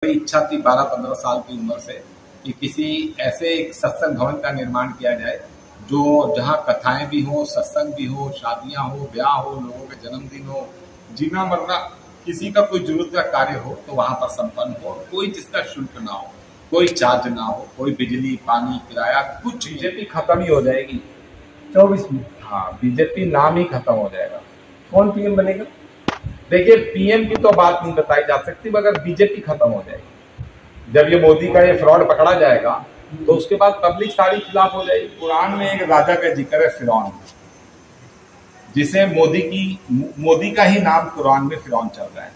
इच्छा थी 12-15 साल की उम्र से कि किसी ऐसे एक सत्संग भवन का निर्माण किया जाए जो जहाँ कथाएं भी हो, सत्संग भी हो, शादियां हो, ब्याह हो, लोगों के जन्मदिन हो, जीना मरना किसी का कोई जरूरत का कार्य हो तो वहां पर संपन्न हो। कोई जिसका शुल्क ना हो, कोई चार्ज ना हो, कोई बिजली पानी किराया कुछ। बीजेपी खत्म ही हो जाएगी 24 में। हाँ, बीजेपी नाम ही खत्म हो जाएगा। कौन पीएम बनेगा? देखिए, पीएम की तो बात नहीं बताई जा सकती, मगर बीजेपी खत्म हो जाएगी। जब ये मोदी का ये फ्रॉड पकड़ा जाएगा तो उसके बाद पब्लिक सारी खिलाफ हो जाएगी। कुरान में एक राजा का जिक्र है, फिरौन, जिसे मोदी का ही नाम कुरान में फिरौन चल रहा है।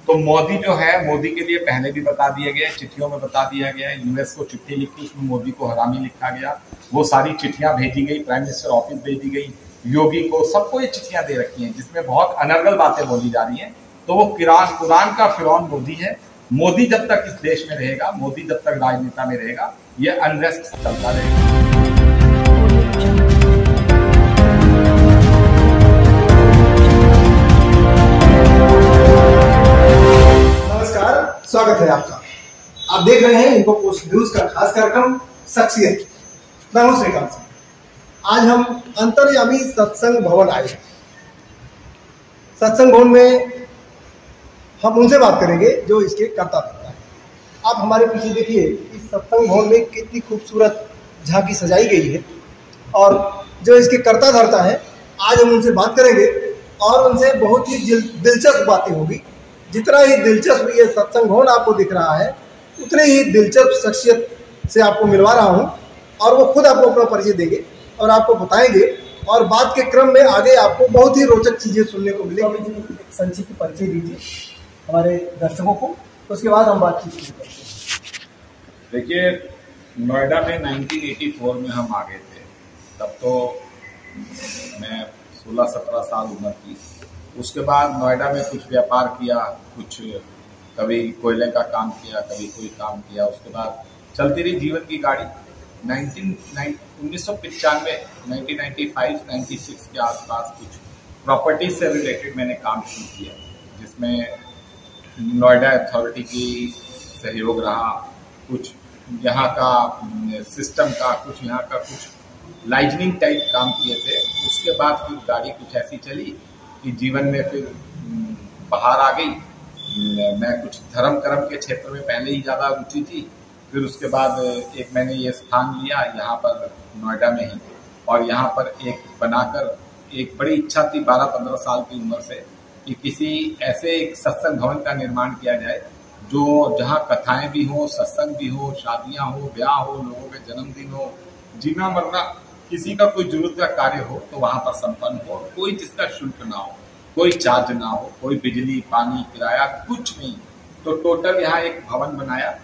तो मोदी जो है, मोदी के लिए पहले भी बता दिया गया, चिट्ठियों में बता दिया गया। यूएस को चिट्ठी लिखी, उसमें मोदी को हरामी लिखा गया। वो सारी चिट्ठियां भेजी गई, प्राइम मिनिस्टर ऑफिस भेजी गई, योगी को, सबको ये चिट्ठियां दे रखी हैं जिसमें बहुत अनर्गल बातें बोली जा रही हैं। तो वो कुरान का फिरौन मोदी है। मोदी जब तक इस देश में रहेगा, मोदी जब तक राजनेता में रहेगा, ये अनरेस्ट चलता रहेगा। स्वागत है आपका। आप देख रहे हैं इनको पोस्ट न्यूज का खास कार्यक्रम शख्सियत। मैं हूं श्रीकांत सिंह। आज हम अंतर्यामी सत्संग भवन आए हैं। सत्संग भवन में हम उनसे बात करेंगे जो इसके कर्ता धर्ता है। आप हमारे पीछे देखिए, इस सत्संग भवन में कितनी खूबसूरत झांकी सजाई गई है और जो इसके कर्ता धर्ता है, आज हम उनसे बात करेंगे और उनसे बहुत ही दिलचस्प बातें होगी। जितना ही दिलचस्प ये सत्संग भवन आपको दिख रहा है, उतने ही दिलचस्प शख्सियत से आपको मिलवा रहा हूँ और वो खुद आपको अपना परिचय देंगे और आपको बताएंगे। और बात के क्रम में आगे आपको बहुत ही रोचक चीज़ें सुनने को मिलेंगी। संक्षिप्त परिचय दीजिए हमारे दर्शकों को, तो उसके बाद हम बातचीत शुरू करते हैं। देखिए, नोएडा में 1984 में हम आ गए थे। तब तो मैं 16-17 साल उम्र की। उसके बाद नोएडा में कुछ व्यापार किया, कुछ कभी कोयले का काम किया, कभी कोई काम किया। उसके बाद चलती रही जीवन की गाड़ी। 1995, 1995-96 के आसपास कुछ प्रॉपर्टी से रिलेटेड मैंने काम शुरू किया, जिसमें नोएडा अथॉरिटी की सहयोग रहा, कुछ यहाँ का सिस्टम का, कुछ यहाँ का कुछ लाइजनिंग टाइप काम किए थे। उसके बाद फिर गाड़ी कुछ ऐसी चली कि जीवन में फिर बाहर आ गई। मैं कुछ धर्म कर्म के क्षेत्र में पहले ही ज़्यादा रुचि थी। फिर उसके बाद एक मैंने ये स्थान लिया यहाँ पर नोएडा में ही, और यहाँ पर एक बनाकर एक बड़ी इच्छा थी 12-15 साल की उम्र से कि किसी ऐसे एक सत्संग भवन का निर्माण किया जाए जो जहाँ कथाएं भी हो, सत्संग भी हो, शादियां हो, ब्याह हो, लोगों के जन्मदिन हो, जीना मरना किसी का कोई जरूरत का कार्य हो तो वहां पर संपन्न हो। कोई जिसका शुल्क ना हो, कोई चार्ज ना हो, कोई बिजली पानी किराया कुछ नहीं। तो टोटल यहाँ एक भवन बनाया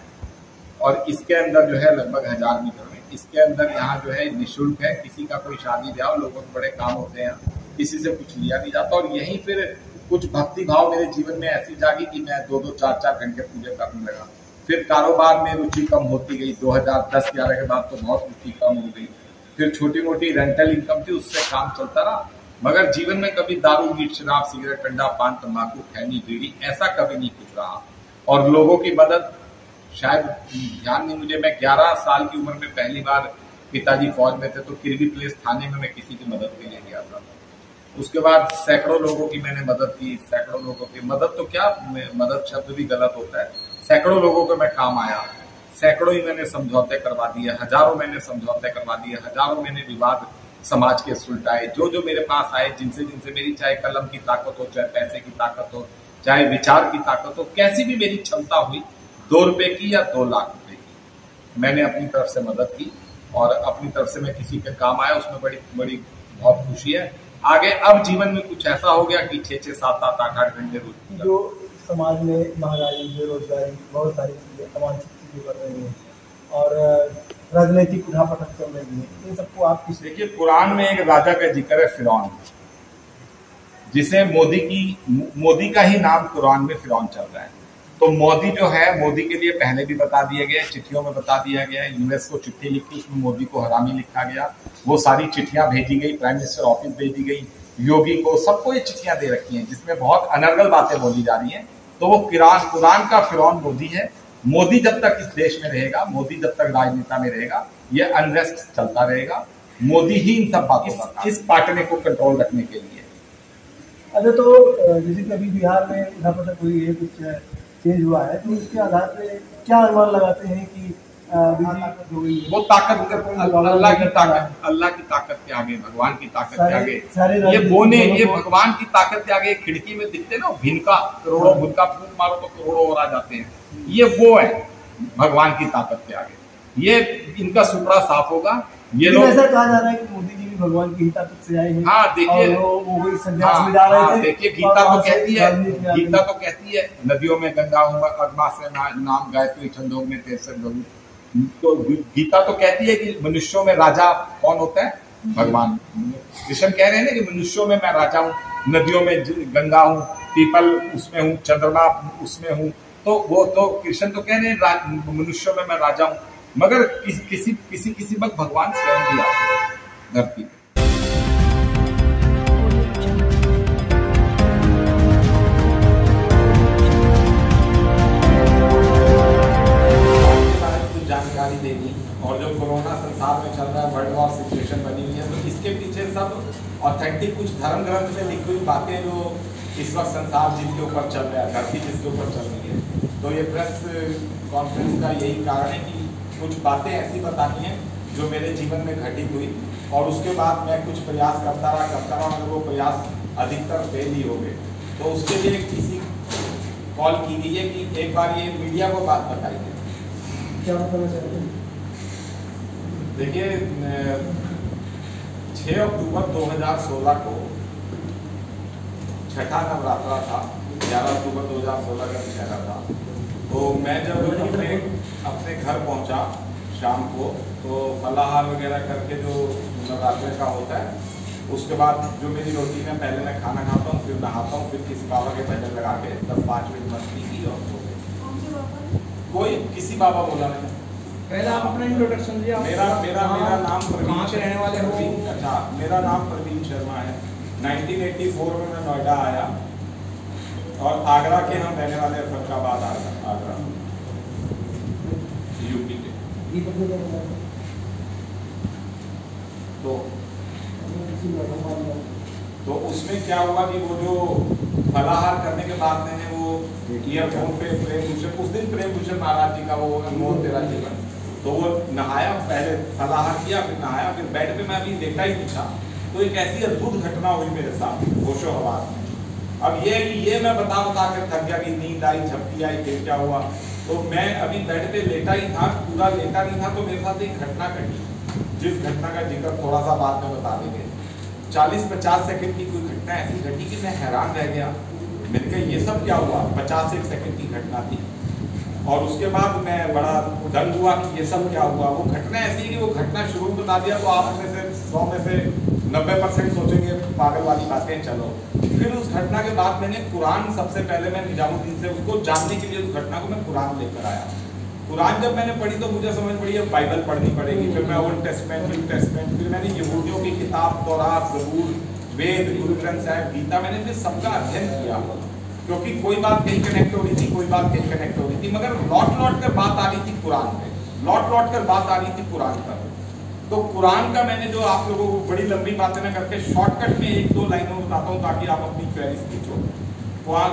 और इसके अंदर जो है लगभग 1000 मीटर में, इसके अंदर यहाँ जो है निःशुल्क है। किसी का कोई शादी ब्याह, लोगों के बड़े काम होते हैं, किसी से कुछ लिया नहीं जाता। और यहीं फिर कुछ भक्ति भाव मेरे जीवन में ऐसी जागी कि मैं 2-2, 4-4 घंटे पूजा करने लगा। फिर कारोबार में रुचि कम होती गई। 2010-11 के बाद तो बहुत रुचि कम हो गई। फिर छोटी मोटी रेंटल इनकम थी, उससे काम चलता रहा। मगर जीवन में कभी दारू, मीट, शराब, सिगरेट, ठंडा, पान, तंबाकू, खैनी, बीड़ी ऐसा कभी नहीं कुछ रहा। और लोगों की मदद, शायद ध्यान नहीं मुझे, मैं 11 साल की उम्र में पहली बार, पिताजी फौज में थे तो किरवी प्लेस थाने में मैं किसी की मदद के लिए गया था। उसके बाद सैकड़ों लोगों की मैंने मदद की। सैकड़ों लोगों की मदद, तो क्या मदद शब्द भी गलत होता है, सैकड़ों लोगों को मैं काम आया। सैकड़ों ही मैंने समझौते करवा दिए, हजारों मैंने समझौते करवा दिए, हजारों मैंने विवाद समाज के सुलटाए। जो मेरे पास आए, जिनसे मेरी चाहे कलम की ताकत हो, चाहे पैसे की ताकत हो, चाहे विचार की ताकत हो, कैसी भी मेरी क्षमता हुई, 2 रुपए की या 2 लाख रुपए की, मैंने अपनी तरफ से मदद की और अपनी तरफ से मैं किसी के काम आया। उसमें बड़ी बहुत खुशी है। आगे अब जीवन में कुछ ऐसा हो गया कि 6-6, 7-7, 8-8 घंटे रोज जो समाज में महंगाई, बेरोजगारी, बहुत सारी चीजें, अवांछित चीजें बढ़ रही हैं और राजनीतिक उठापटक चल रही है, इन सबको आप किस? देखिए, कुरान में एक राजा का जिक्र है, फिरौन, जिसे मोदी का ही नाम कुरान में फिरौन चल रहा है। तो मोदी जो है, मोदी के लिए पहले भी बता दिया गया, चिट्ठियों में बता दिया गया। यूएस को चिट्ठी लिखी, उसमें मोदी को हरामी लिखा गया। वो सारी चिट्ठियां भेजी गई, प्राइम मिनिस्टर ऑफिस भेजी गई, योगी को, सबको ये चिट्ठियां दे रखी हैं जिसमें बहुत अनर्गल बातें बोली जा रही हैं। तो वो कुरान का फिरौन मोदी है। मोदी जब तक इस देश में रहेगा, मोदी जब तक राजनेता में रहेगा, ये अनरेस्ट चलता रहेगा। मोदी ही इन सब बातों का इस पार्टी को कंट्रोल रखने के लिए। अच्छा, तो जैसे कि अभी बिहार में विधानसभा हुई है, कुछ चेंज हुआ है, तो इसके आधार पे क्या अनुमान लगाते हैं कि वो ताकत अल्लाह की ताकत के आगे, भगवान की ताकत के आगे, ये भगवान की ताकत के आगे खिड़की में दिखते ना भिनका, करोड़ों भुनका फूंक मारो तो करोड़ों और आ जाते हैं, ये वो है भगवान की ताकत के आगे। ये इनका सुपड़ा साफ होगा। ये लोग ऐसा कहा जा रहा है कि मोदी जी भी भगवान की ही ताकत से आए हैं। हाँ देखिए, वो संन्यास में जा रहे थे। देखिए गीता तो कहती है नदियों में गंगा अगमा से नाम गायत्री छंदों में तेसर गरु। तो गीता तो कहती है कि मनुष्यों में राजा कौन होता है? भगवान। कृष्ण कह रहे हैं ना कि मनुष्यों में मैं राजा हूँ, नदियों में गंगा हूँ, पीपल उसमें हूँ, चंद्रमा उसमें हूँ। तो वो तो कृष्ण तो कह रहे हैं मनुष्यों में मैं राजा हूँ, मगर किसी वक्त भगवान स्वयं भी आते धरती पे। जानकारी देगी, और जो कोरोना संसार में चल रहा है, वर्ल्ड वॉर सिचुएशन बनी हुई है, तो इसके पीछे सब ऑथेंटिक कुछ धर्म ग्रंथ में लिखी हुई बातें जो इस वक्त संसार जिसके ऊपर चल रहा है, धरती जिसके ऊपर चल रही है। तो ये प्रेस कॉन्फ्रेंस का यही कारण है कि कुछ बातें ऐसी बतानी है जो मेरे जीवन में घटित हुई, और उसके बाद मैं कुछ प्रयास करता रहा, मगर वो प्रयास अधिकतर फेल ही हो गए। तो उसके लिए किसी कॉल की गई है कि एक बार ये मीडिया को बात बताइए। क्या बताना चाहते हैं? देखिए 6 अक्टूबर 2016 को छठा नवरात्रा था, 11 अक्टूबर 2016 का दशहरा था। तो मैं जब अपने घर पहुंचा शाम को, तो फलाहार वगैरह करके जो नवरात्रे का होता है, उसके बाद जो मेरी रूटीन है, पहले मैं खाना खाता हूँ, फिर नहाता हूँ, फिर किसी बाबा के भजन लगा के 10-5 मिनट मस्ती की और सो गए। कोई किसी बाबा बोला नहीं। पहले आप अपना इंट्रोडक्शन दिया। मेरा नाम कहाँ के रहने वाले हो? अच्छा, मेरा नाम प्रवीण शर्मा है। 1984 में मैं नोएडा आया, और आगरा के हम रहने वाले, फरीदाबाद आगरा यूपी के। तो उसमें क्या हुआ कि वो जो फलाहार करने के बाद मैंने वो ईयरफोन पे प्रेम भूषण, उस दिन प्रेम भूषण महाराज जी का वो अनमोल तेरा जीवन, तो वो नहाया, पहले फलाहार किया, फिर नहाया, फिर बेड पे मैं अभी लेटा ही नहीं था, तो एक ऐसी अद्भुत घटना हुई मेरे साथ होशो हवास में। अब ये मैं बता कर थक गया कि नींद आई, झपकी आई, फिर क्या हुआ। तो मैं अभी बेड पे लेटा ही था, पूरा लेटा नहीं था, तो मेरे साथ एक घटना घटी, जिस घटना का जिक्र थोड़ा सा बाद में बता देंगे। 40-50 सेकंड की कोई घटना ऐसी घटी कि मैं हैरान रह गया। मैंने कहा ये सब क्या हुआ? 50 सेकंड की घटना थी, और उसके बाद मैं बड़ा दंग हुआ कि ये सब क्या हुआ। वो घटना ऐसी है कि वो घटना शुरू बता दिया तो आप में से 100 में से 90% सोचेंगे पागल वाली बातें, चलो। फिर उस घटना के बाद मैंने कुरान, सबसे पहले मैं निजामुद्दीन से उसको जानने के लिए उस घटना को मैं कुरान लेकर आया। कुरान जब मैंने पढ़ी तो मुझे समझ पड़ी है बाइबल पढ़नी पड़ेगी। फिर मैं ओल्ड टेस्टमेंट, न्यू टेस्टमेंट, फिर मैंने यहूदियों की किताब, तौरात, ज़बूर, वेद, गुरु ग्रंथ साहिब, गीता, मैंने फिर सबका अध्ययन किया, क्योंकि कोई बात कहीं कनेक्ट हो रही थी, कोई बात कहीं कनेक्ट हो रही थी, मगर लौट कर बात आ रही थी कुरान पे, लौट कर बात आ रही थी कुरान पर। तो कुरान का मैंने जो आप लोगों को बड़ी लंबी बातें न करके शॉर्टकट में 1-2 लाइनों में बताता हूँ ताकि आप अपनी क्वेरीज पूछो।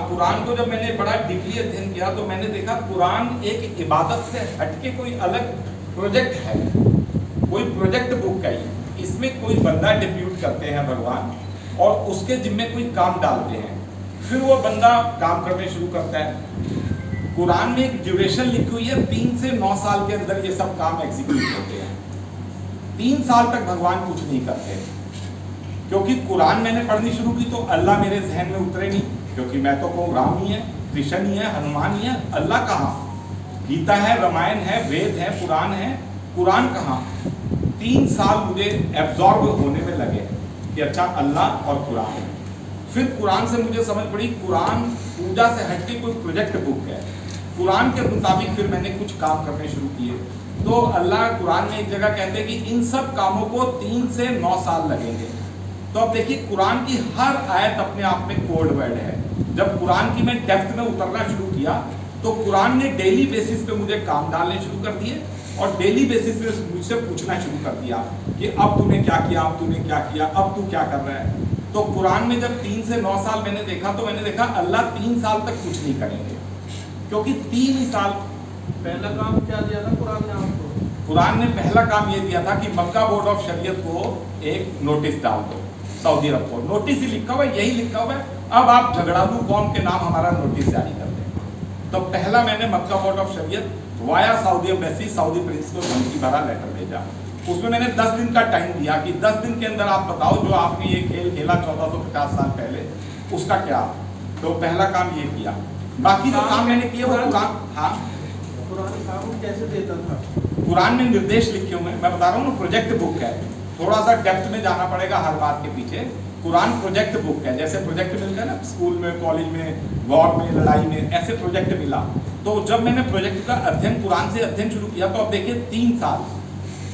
कुरान को जब मैंने बड़ा डीपली अध्ययन किया तो मैंने देखा कुरान एक इबादत से हटके कोई अलग प्रोजेक्ट है, कोई प्रोजेक्ट बुक है। इसमें कोई बंदा डिप्यूट करते हैं भगवान, और उसके जिम्मे कोई काम डालते हैं, फिर वो बंदा काम करने शुरू करता है। कुरान में एक ड्यूरेशन लिखी हुई है, 3 से 9 साल के अंदर ये सब काम एग्जीक्यूट होते हैं। 3 साल तक भगवान कुछ नहीं करते, क्योंकि कुरान मैंने पढ़नी शुरू की तो अल्लाह मेरे जहन में उतरे नहीं, क्योंकि मैं तो कहूँ राम ही है, कृष्ण ही है, हनुमान ही है, अल्लाह कहाँ? गीता है, रामायण है, वेद है, पुराण है, कुरान कहाँ? 3 साल मुझे एब्जॉर्ब होने में लगे कि अच्छा अल्लाह और कुरान। फिर कुरान से मुझे समझ पड़ी कुरान पूजा से हटके कोई प्रोजेक्ट बुक है। कुरान के मुताबिक फिर मैंने कुछ काम करने शुरू किए। तो अल्लाह कुरान में एक जगह कहते हैं कि इन सब कामों को 3 से 9 साल लगेंगे। तो अब देखिए कुरान की हर आयत अपने आप में कोड वर्ड है। जब कुरान की मैं डेप्थ में उतरना शुरू किया तो कुरान ने डेली बेसिस पे मुझे काम डालने शुरू कर दिए और डेली बेसिस पे मुझसे पूछना शुरू कर दिया कि अब तूने क्या किया, अब तूने क्या किया, अब तू क्या कर रहा है। तो कुरान में जब 3 से 9 साल मैंने देखा तो मैंने देखा अल्लाह 3 साल तक कुछ नहीं करेंगे, क्योंकि 3 ही साल। पहला काम क्या दिया था कुरान ने आपको? कुरान ने पहला काम ये दिया था कि मक्का बोर्ड ऑफ शरीयत को एक नोटिस डाल दो, सऊदी अरब को। नोटिस ही लिखा हुआ है, यही लिखा हुआ है, अब आप झगड़ालू कौम के नाम हमारा नोटिस जारी कर दें। तो पहला मैंने मक्का बोर्ड ऑफ शरीयत via Saudi embassy, Saudi Prince को धमकी भरा लेटर भेजा। उसमें मैंने 10 दिन का टाइम दिया कि 10 दिन के अंदर आप बताओ जो आपने ये खेल खेला 1450 साल पहले, उसका क्या। तो पहला काम ये किया। बाकी जो काम मैंने किया वो कुरान, हाँ कुरान काम कैसे देता था? कुरान में निर्देश लिखे हुए हैं, मैं बता रहा हूँ ना, प्रोजेक्ट बुक है। थोड़ा सा डेप्थ में जाना पड़ेगा हर बात के पीछे। कुरान प्रोजेक्ट बुक है, जैसे प्रोजेक्ट मिलता है ना स्कूल में, कॉलेज में, वॉर में, लड़ाई में, ऐसे प्रोजेक्ट मिला। तो जब मैंने प्रोजेक्ट का अध्ययन कुरान से अध्ययन शुरू किया तो अब देखिए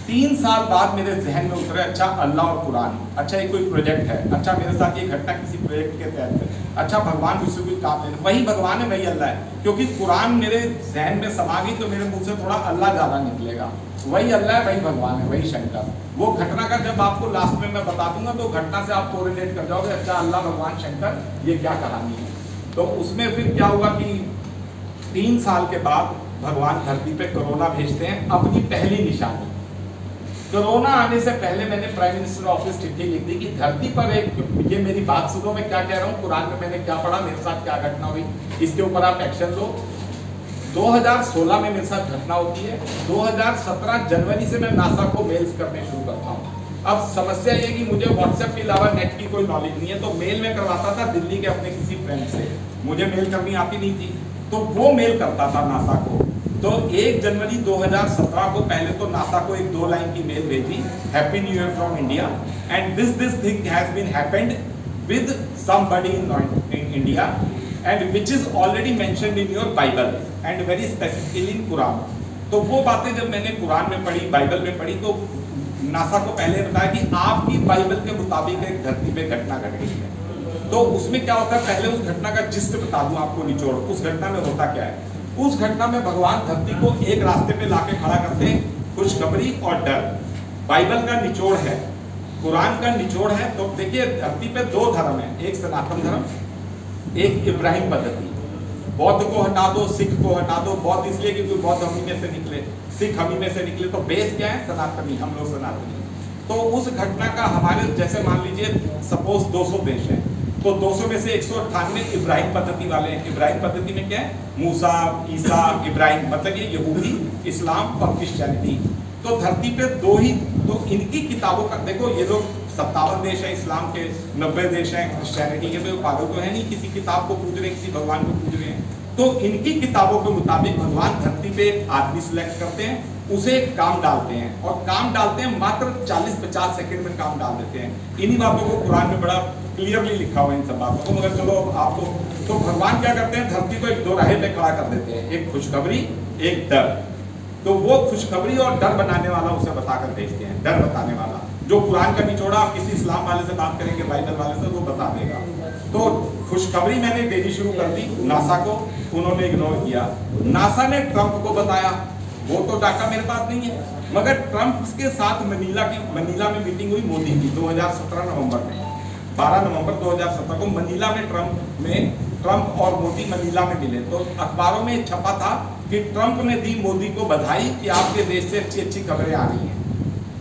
3 साल बाद मेरे जहन में उतरे, अच्छा अल्लाह और कुरान, अच्छा ये कोई प्रोजेक्ट है, अच्छा मेरे साथ ये घटना किसी प्रोजेक्ट के तहत है, अच्छा भगवान मुझसे कोई काम ले, वही भगवान है, वही अल्लाह है। क्योंकि कुरान मेरे जहन में समा गई तो मेरे मुंह से थोड़ा अल्लाह ज़्यादा निकलेगा। वही अल्लाह है, वही भगवान है, वही शंकर। वो घटना का जब आपको लास्ट में मैं बता दूंगा तो घटना से आप कोरिलेट कर जाओगे, अच्छा अल्लाह भगवान शंकर ये क्या कहानी है। तो उसमें फिर क्या हुआ कि 3 साल के बाद भगवान धरती पे कोरोना भेजते हैं, अपनी पहली निशानी। कोरोना आने से पहले मैंने प्राइम मिनिस्टर ऑफिस चिट्ठी लिख दी कि धरती पर एक, ये मेरी बात सुनो, मैं क्या कह रहा हूँ, कुरान में मैंने क्या पढ़ा, मेरे साथ क्या घटना हुई, इसके ऊपर आप एक्शन लो। 2016 में मेरे साथ घटना होती है, 2017 जनवरी से मैं नासा को मेल्स करने शुरू करता हूँ। अब समस्या ये कि मुझे व्हाट्सएप के अलावा नेट की कोई नॉलेज नहीं है, तो मेल में करवाता था दिल्ली के अपने किसी फ्रेंड से, मुझे मेल करनी आती नहीं थी, तो वो मेल करता था नासा को। तो 1 जनवरी 2017 को पहले तो नासा को एक 2 लाइन की मेल भेजी, happy new year from India and this thing has been happened with somebody in India and which is already mentioned in your Bible and very specifically in Quran. तो वो बातें जब मैंने कुरान में पढ़ी, बाइबल में पढ़ी, तो नासा को पहले बताया कि आपकी बाइबल के मुताबिक एक धरती पे घटना घट गई है। तो उसमें क्या होता है, पहले उस घटना का जिस्ट बता दूं आपको, निचोड़। उस घटना में होता क्या है, उस घटना में भगवान धरती को एक रास्ते पे लाके खड़ा करते हैं, खुशखबरी और डर। बाइबल का निचोड़ है, कुरान का निचोड़ है। तो देखिए धरती पे 2 धर्म है, एक सनातन धर्म, एक इब्राहिम पद्धति। बौद्ध को हटा दो, सिख को हटा दो। बौद्ध इसलिए क्योंकि बौद्ध हम ही में से निकले, सिख हम ही में से निकले, तो बेस क्या है, सनातनी, हम लोग सनातनी। तो उस घटना का हमारे, जैसे मान लीजिए सपोज 200 देश है, तो 200 में से 198 इब्राहिम पद्धति वाले हैं। इब्राहिम पद्धति में क्या है, मूसा, ईसा, इब्राहिम, मतलब ये यहूदी, इस्लाम और क्रिश्चियनिटी। तो धरती पे 2 ही, तो इनकी किताबों का देखो, ये लोग 57 देश है इस्लाम के, 90 देश हैं क्रिश्चियनिटी के, तो पागल तो है नहीं, किसी किताब को पूज रहे, किसी भगवान को पूज रहे हैं। तो इनकी किताबों के मुताबिक भगवान धरती पे एक आदमी सिलेक्ट करते हैं, उसे काम डालते हैं, और काम डालते हैं मात्र 40-50 सेकंड में काम डाल देते हैं। इन्हीं बातों को कुरान में बड़ा क्लियरली लिखा हुआ है, इन सब बातों को। मगर चलो आपको, तो भगवान क्या करते हैं, धरती को एक 2 राहे पे खड़ा कर देते हैं, एक खुशखबरी, एक डर। तो वो खुशखबरी और डर बनाने वाला उसे बताकर भेजते हैं, डर बताने वाला, जो कुरान का निचोड़ा आप किसी इस्लाम वाले से बात करेंगे, बाइबल वाले से, वो बता देगा। तो खुशखबरी मैंने देनी शुरू कर दी नासा को, उन्होंने इग्नोर किया। नासा ने ट्रंप को बताया, वो तो डाटा मेरे पास नहीं है, मगर ट्रंप के साथ मनीला में मीटिंग हुई मोदी की 2017 नवंबर में, 12 नवंबर 2017 को मनीला में ट्रंप और मोदी मनीला में मिले। तो अखबारों में छपा था कि ट्रंप ने दी मोदी को बधाई कि आपके देश से अच्छी अच्छी खबरें आ रही हैं।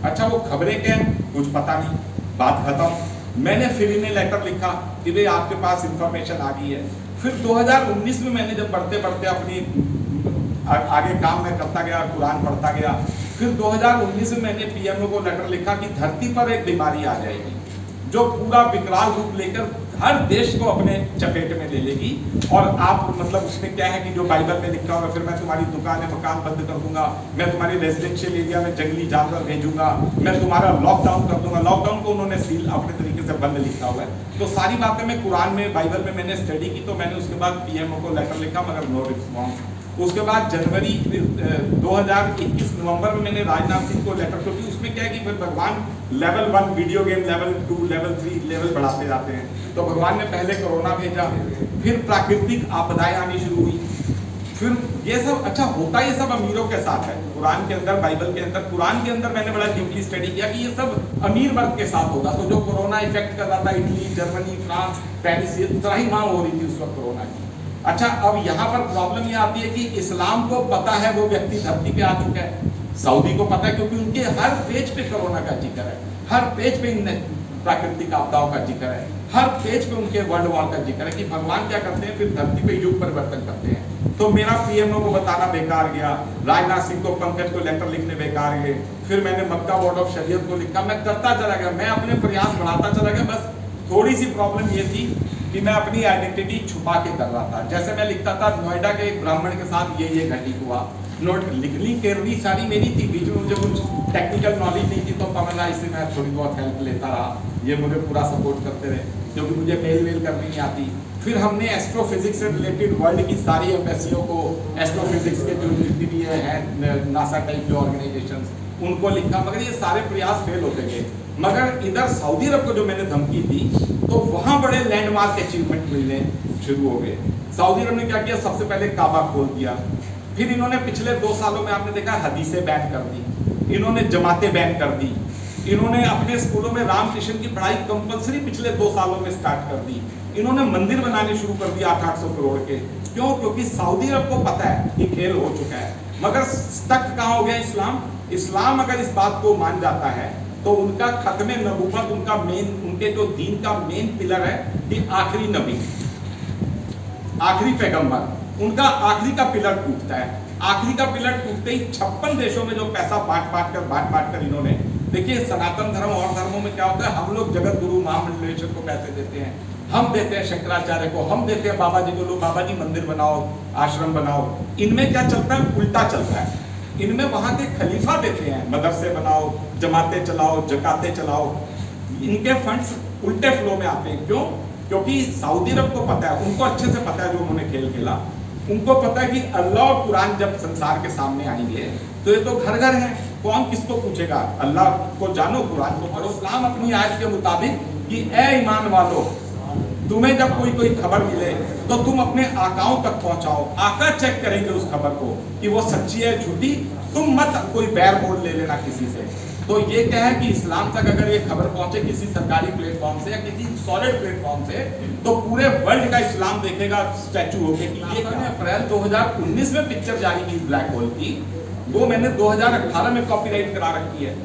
अच्छा वो खबरें क्या, कुछ पता नहीं, बात खत्म। मैंने फिर इन्हें लेटर लिखा कि भाई आपके पास इंफॉर्मेशन आ गई है। फिर 2019 में मैंने जब बढ़ते बढ़ते अपनी आगे काम में करता गया, कुरान पढ़ता गया, फिर 2019 में मैंने पीएमओ को लेटर लिखा कि धरती पर एक बीमारी आ जाएगी जो पूरा विकराल रूप लेकर हर देश को अपने चपेट में ले लेगी, और आप मतलब उसमें क्या है कि जो बाइबल में लिखा होगा, फिर मैं तुम्हारी दुकान है मकान बंद कर दूंगा, मैं तुम्हारी रेजिडेंशियल एरिया में जंगली जानवर भेजूंगा, मैं तुम्हारा लॉकडाउन कर दूंगा। लॉकडाउन को उन्होंने सील अपने तरीके से बंद लिखा हुआ है। तो सारी बातें मैं कुरान में, बाइबल में मैंने स्टडी की। तो मैंने उसके बाद पीएमओ को लेटर लिखा, मगर नो रिस्पॉन्स। उसके बाद जनवरी 2021 नवंबर में मैंने राजनाथ सिंह को लेटर, क्योंकि उसमें क्या है कि फिर भगवान level 1 video game, level 2, level 3 level बढ़ाते जाते हैं। तो भगवान ने पहले कोरोना भेजा, फिर प्राकृतिक आपदाएं आनी शुरू हुई, फिर ये सब अच्छा होता, ये सब अमीरों के साथ है। कुरान के अंदर, बाइबल के अंदर, कुरान के अंदर मैंने बड़ा डीपली स्टडी किया कि ये सब अमीर वर्ग के साथ होगा। तो जो कोरोना इफेक्ट कर रहा था इटली, जर्मनी, फ्रांस, पेरिस, ये त्राहिमाम हो रही थी उस वक्त कोरोना की। अच्छा, अब यहाँ पर प्रॉब्लम ये आती है कि इस्लाम को पता है वो व्यक्ति धरती पे आ चुका है, सऊदी को पता है, क्योंकि उनके हर पेज पे कोरोना का जिक्र है, हर पेज पे इन प्राकृतिक आपदाओं का जिक्र है, हर पेज पे उनके वर्ल्ड वॉर का जिक्र है कि भगवान क्या करते हैं, फिर धरती पे युग परिवर्तन करते हैं। तो मेरा पीएमओ को बताना बेकार गया, राजनाथ सिंह को, पंकज को लेटर लिखने बेकार गए, फिर मैंने मक्का बोर्ड ऑफ शरीयत को लिखा, मैं करता चला गया, मैं अपने प्रयास बढ़ाता चला गया। बस थोड़ी सी प्रॉब्लम ये थी कि मैं अपनी आइडेंटिटी छुपा के कर रहा था। जैसे मैं लिखता था नोएडा के एक ब्राह्मण के साथ ये घटित हुआ, नोट लिखनी केरली सारी मेरी थी, बीच में मुझे कुछ टेक्निकल नॉलेज नहीं थी, तो पवन राय से मैं थोड़ी बहुत हेल्प लेता रहा, ये मुझे पूरा सपोर्ट करते रहे, क्योंकि मुझे मेल करनी नहीं आती। फिर हमने एस्ट्रोफिजिक्स से रिलेटेड वर्ल्ड की सारी एम्बेसियों को, एस्ट्रोफिजिक्स के जो जितनी भी हैं नासा टाइप जो ऑर्गेनाइजेशन, उनको लिखा, मगर ये सारे प्रयास फेल होते गए। मगर इधर सऊदी अरब को जो मैंने धमकी दी, तो वहां बड़े लैंडमार्क अचीवमेंट मिलने शुरू हो गए। सऊदी अरब ने क्या किया, सबसे पहले काबा खोल दिया, फिर इन्होंने पिछले 2 सालों में आपने देखा हदीसें बैन कर दी, इन्होंने जमातें बैन कर दी, इन्होंने अपने स्कूलों में रामकृष्ण की पढ़ाई कंपलसरी पिछले 2 सालों में स्टार्ट कर दी, इन्होंने मंदिर बनाने शुरू कर दिया 800 करोड़ के। क्यों? क्योंकि सऊदी अरब को पता है कि खेल हो चुका है। मगर स्टक कहाँ हो गया इस्लाम? इस्लाम अगर इस बात को मान जाता है तो उनका खत्मे नबूवत, उनका मेन, उनके जो दीन का मेन पिलर है कि आखिरी नबी, आखिरी पैगंबर, उनका आखिरी का पिलर टूटता है। आखिरी का पिलर टूटते ही 56 देशों में जो पैसा बांट कर इन्होंने, देखिए सनातन धर्म और धर्मों में क्या होता है, हम लोग जगत गुरु महामंडलेश्वर को पैसे देते हैं, हम देते हैं शंकराचार्य को, हम देते हैं बाबा जी को, लो बाबा जी मंदिर बनाओ, आश्रम बनाओ। इनमें क्या चलता है, उल्टा चलता है। इनमें वहां के खलीफा देते हैं, मदरसे बनाओ, जमाते चलाओ, जकाते चलाओ, इनके फंड्स उल्टे फ्लो में आते हैं। क्यों? क्योंकि सऊदी अरब को पता है, उनको अच्छे से पता है, जो उन्होंने खेल खेला, उनको पता है कि अल्लाह और कुरान जब संसार के सामने आएंगे तो ये तो घर घर है, कौन किसको पूछेगा, अल्लाह को जानो, कुरान को पढ़ो। इस्लाम अपनी आयत के मुताबिक कि ए ईमान वालों, तुम्हें जब कोई खबर मिले तो तुम अपने आकाओं तक पहुंचाओ, आका चेक करेंगे उस खबर को कि वो सच्ची है झूठी, तुम मत कोई बैर बोल ले लेना किसी से। तो ये क्या है कि इस्लाम तक अगर ये खबर पहुंचे किसी सरकारी प्लेटफॉर्म से या किसी सॉलिड प्लेटफॉर्म से, तो पूरे वर्ल्ड का इस्लाम देखेगा स्टैचू होके कि ये क्या है। अप्रैल 2019 में पिक्चर जारी की ब्लैक होल की, वो मैंने 2018 में कॉपीराइट करा रखी है।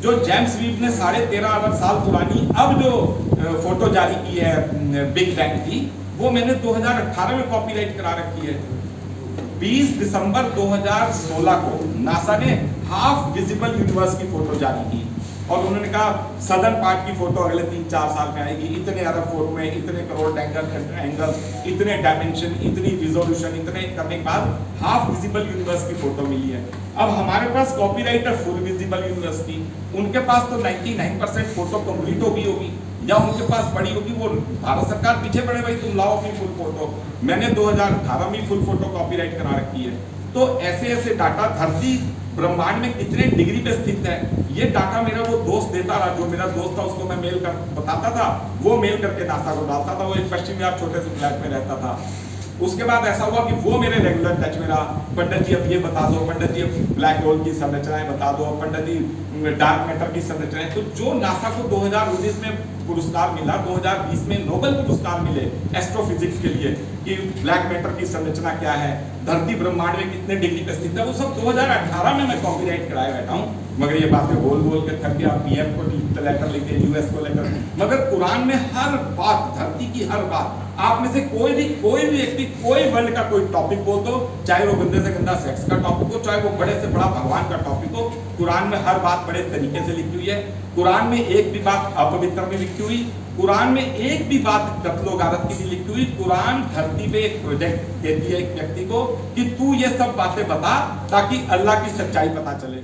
जो जेम्स वीब ने 13.5 अरब साल पुरानी अब जो फोटो जारी की है बिग बैंग की, वो मैंने 2018 में कॉपीराइट करा रखी है। 20 दिसंबर 2016 को नासा ने हाफ विजिबल यूनिवर्स की फोटो जारी की और उन्होंने कहा सदर्न पार्ट की फोटो अगले 3-4 साल में आएगी, इतने अरब फुट में, इतने करोड़ एंगल, इतने डायमेंशन, इतनी रिजोल्यूशन, इतने करने के बाद हाफ विजिबल यूनिवर्स की फोटो मिली है। अब हमारे पास कॉपीराइट है फुल विजिबल यूनिवर्स की, उनके पास तो 99% फोटो कंप्लीट होगी या उनके पास पड़ी होगी, वो भारत सरकार पीछे पड़े, भाई तुम लाओ अपनी फुल फोटो। मैंने 2018 में फुल फोटो कॉपीराइट करा रखी है। तो ऐसे डाटा धरती ब्रह्मांड में कितने डिग्री पे स्थित है, ये डाटा मेरा वो दोस्त देता रहा, जो मेरा दोस्त था उसको मैं मेल कर बताता था, वो मेल करके नासा को डालता था। वो एक पश्चिमी आप छोटे से फ्लैट में रहता था। उसके बाद ऐसा हुआ कि वो मेरे रेगुलर टच में रहा, पंडित जी अब ये बता दो, पंडित जी ब्लैक होल की संरचनाएं बता दो, पंडित जी डार्क मैटर की संरचनाएं। तो जो नासा को 2019 में पुरस्कार मिला, 2020 में नोबेल पुरस्कार मिले एस्ट्रोफिजिक्स के लिए कि ब्लैक मैटर की संरचना क्या है, धरती ब्रह्मांड में कितने डिग्री पे स्थित है, वो सब 2018 में मैं कॉपीराइट कराए बैठा हूँ। मगर ये बातें बोल के थक गया, पीएम को लेटर लिखे, यूएस को लेकर। मगर कुरान में हर बात, धरती की हर बात, आप में से कोई भी व्यक्ति कोई वर्ल्ड का कोई टॉपिक बोल दो, चाहे वो गंदे से गंदा सेक्स का टॉपिक हो, चाहे वो बड़े से बड़ा भगवान का टॉपिक हो, कुरान में हर बात बड़े तरीके से लिखी हुई है। कुरान में एक भी बात अपवित्र में लिखी हुई, कुरान में एक भी बात कत्लो गारत की भी लिखी हुई। कुरान धरती पे एक प्रोजेक्ट देती है एक व्यक्ति को कि तू ये सब बातें बता ताकि अल्लाह की सच्चाई पता चले।